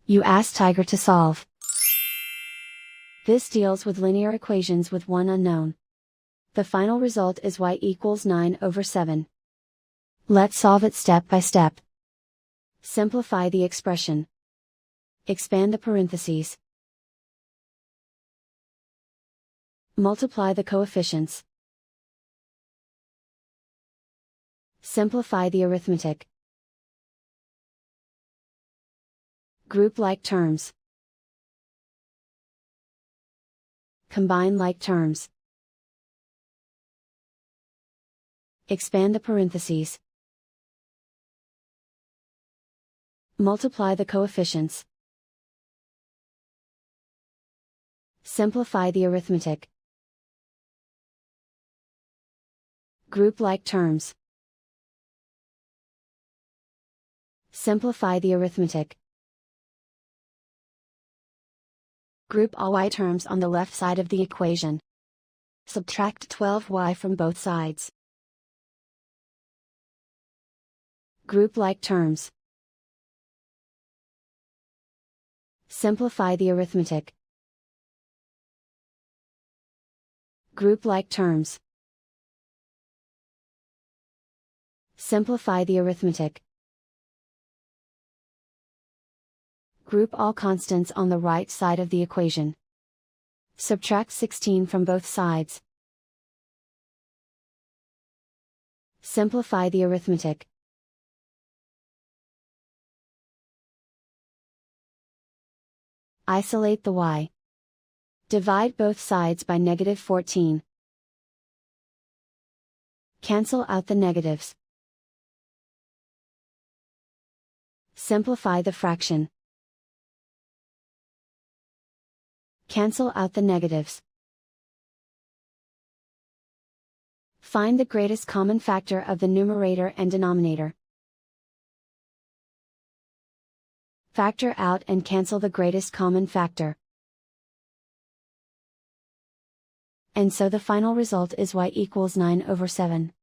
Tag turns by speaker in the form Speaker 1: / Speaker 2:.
Speaker 1: You ask Tiger to solve. This deals with linear equations with one unknown. The final result is y equals 9/7. Let's solve it step by step. Simplify the expression. Expand the parentheses. Multiply the coefficients. Simplify the arithmetic. Group like terms. Combine like terms. Expand the parentheses. Multiply the coefficients. Simplify the arithmetic. Group like terms. Simplify the arithmetic. Group all y terms on the left side of the equation. Subtract 12y from both sides. Group like terms. Simplify the arithmetic. Group like terms. Simplify the arithmetic. Group all constants on the right side of the equation. Subtract 16 from both sides. Simplify the arithmetic. Isolate the y. Divide both sides by -14. Cancel out the negatives. Simplify the fraction. Cancel out the negatives. Find the greatest common factor of the numerator and denominator. Factor out and cancel the greatest common factor. And so the final result is y equals 9/7.